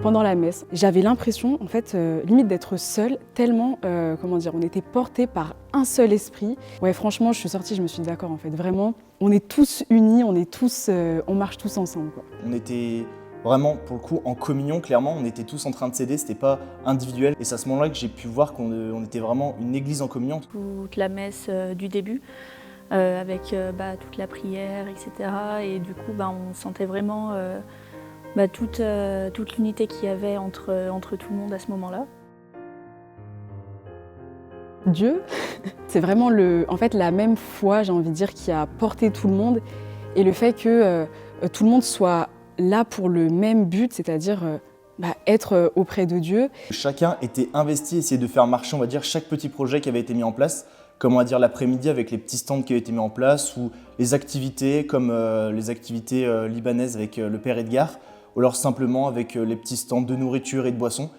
pendant la messe. J'avais l'impression, en fait, limite d'être seule, tellement, on était portés par un seul esprit. Ouais, franchement, je suis sortie, je me suis dit d'accord, en fait, vraiment, on est tous unis, on marche tous ensemble, quoi. On était vraiment, pour le coup, en communion, clairement, on était tous en train de s'aider, c'était pas individuel. Et c'est à ce moment-là que j'ai pu voir qu'on était vraiment une église en communion. Toute la messe du début, avec toute la prière, etc. Et du coup, on sentait vraiment toute l'unité qu'il y avait entre tout le monde à ce moment-là. Dieu, c'est vraiment la même foi, j'ai envie de dire, qui a porté tout le monde. Et le fait que tout le monde soit là pour le même but, c'est-à-dire être auprès de Dieu. Chacun était investi, essayait de faire marcher, on va dire, chaque petit projet qui avait été mis en place, comme on va dire l'après-midi avec les petits stands qui avaient été mis en place, ou les activités comme les activités libanaises avec le Père Edgar, ou alors simplement avec les petits stands de nourriture et de boissons.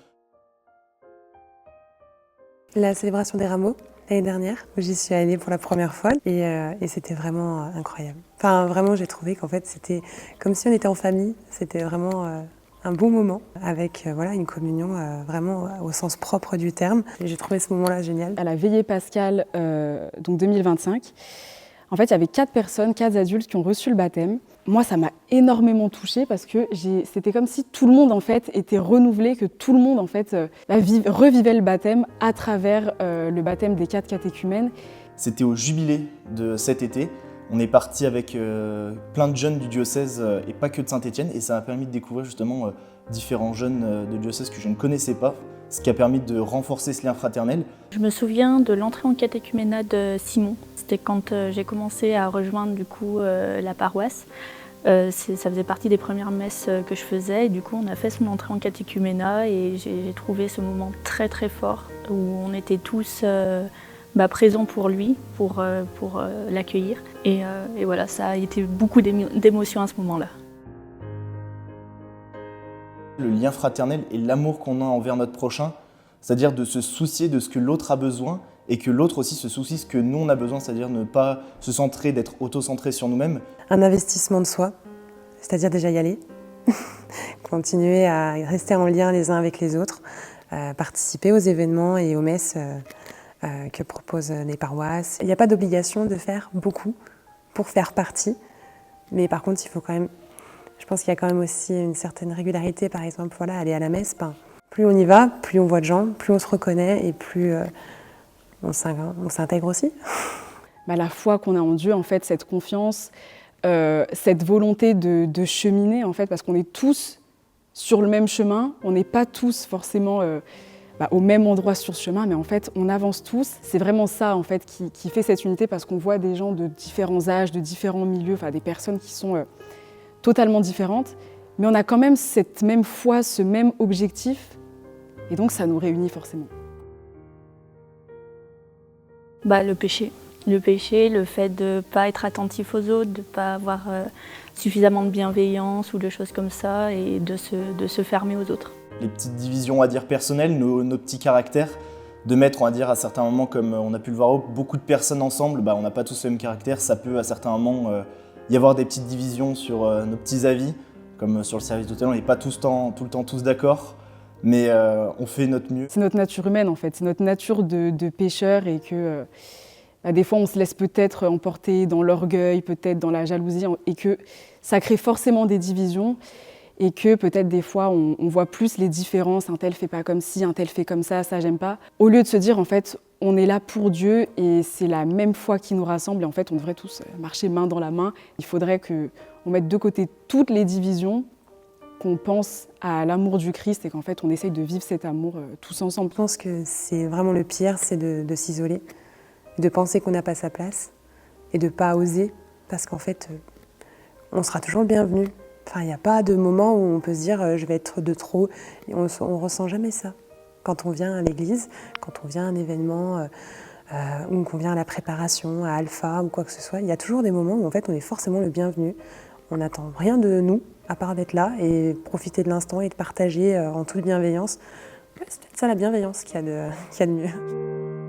La célébration des rameaux, l'année dernière, où j'y suis allée pour la première fois et c'était vraiment incroyable. Enfin, vraiment, j'ai trouvé qu'en fait, c'était comme si on était en famille. C'était vraiment un bon moment avec une communion vraiment au sens propre du terme. Et j'ai trouvé ce moment-là génial. À la veillée pascale, donc 2025, en fait, il y avait 4 personnes, 4 adultes qui ont reçu le baptême. Moi, ça m'a énormément touchée parce que c'était comme si tout le monde en fait était renouvelé, que tout le monde en fait revivait le baptême à travers le baptême des 4 catéchumènes. C'était au jubilé de cet été. On est parti avec plein de jeunes du diocèse et pas que de Saint-Étienne, et ça m'a permis de découvrir justement différents jeunes de diocèse que je ne connaissais pas, ce qui a permis de renforcer ce lien fraternel. Je me souviens de l'entrée en catéchuménat de Simon. C'était quand j'ai commencé à rejoindre du coup la paroisse. Ça faisait partie des premières messes que je faisais et du coup on a fait son entrée en catéchuménat et j'ai trouvé ce moment très très fort où on était tous présents pour lui, pour l'accueillir et voilà, ça a été beaucoup d'émotions à ce moment-là. Le lien fraternel et l'amour qu'on a envers notre prochain, c'est-à-dire de se soucier de ce que l'autre a besoin et que l'autre aussi se soucie de ce que nous on a besoin, c'est-à-dire ne pas se centrer, d'être auto-centré sur nous-mêmes. Un investissement de soi, c'est-à-dire déjà y aller, continuer à rester en lien les uns avec les autres, participer aux événements et aux messes que proposent les paroisses. Il n'y a pas d'obligation de faire beaucoup pour faire partie, mais par contre il faut quand même, je pense qu'il y a quand même aussi une certaine régularité, par exemple, aller à la messe, plus on y va, plus on voit de gens, plus on se reconnaît et plus on s'intègre aussi. La foi qu'on a en Dieu, en fait, cette confiance, cette volonté de cheminer, en fait, parce qu'on est tous sur le même chemin, on n'est pas tous forcément au même endroit sur ce chemin, mais en fait, on avance tous. C'est vraiment ça, en fait, qui fait cette unité, parce qu'on voit des gens de différents âges, de différents milieux, des personnes qui sont totalement différentes, mais on a quand même cette même foi, ce même objectif, et donc ça nous réunit forcément. Le péché. Le péché, le fait de ne pas être attentif aux autres, de ne pas avoir suffisamment de bienveillance ou de choses comme ça, et de se fermer aux autres. Les petites divisions, on va dire, personnelles, nos petits caractères, de mettre, on va dire, à certains moments, comme on a pu le voir, beaucoup de personnes ensemble, on n'a pas tous le même caractère, ça peut à certains moments y avoir des petites divisions sur nos petits avis, comme sur le service d'hôtel, on n'est pas tout le temps tous d'accord, mais on fait notre mieux. C'est notre nature humaine en fait, c'est notre nature de pécheur et que des fois on se laisse peut-être emporter dans l'orgueil, peut-être dans la jalousie et que ça crée forcément des divisions et que peut-être des fois on voit plus les différences, un tel fait pas comme ci, un tel fait comme ça j'aime pas. Au lieu de se dire en fait on est là pour Dieu et c'est la même foi qui nous rassemble et en fait on devrait tous marcher main dans la main. Il faudrait qu'on mette de côté toutes les divisions, qu'on pense à l'amour du Christ et qu'en fait on essaye de vivre cet amour tous ensemble. Je pense que c'est vraiment le pire, c'est de s'isoler, de penser qu'on n'a pas sa place et de ne pas oser parce qu'en fait on sera toujours le bienvenu. Il n'y a pas de moment où on peut se dire je vais être de trop. Et on ne ressent jamais ça. Quand on vient à l'église, quand on vient à un événement ou qu'on vient à la préparation, à Alpha ou quoi que ce soit, il y a toujours des moments où en fait on est forcément le bienvenu. On n'attend rien de nous à part d'être là et profiter de l'instant et de partager en toute bienveillance. C'est peut-être ça la bienveillance qu'il y a de mieux.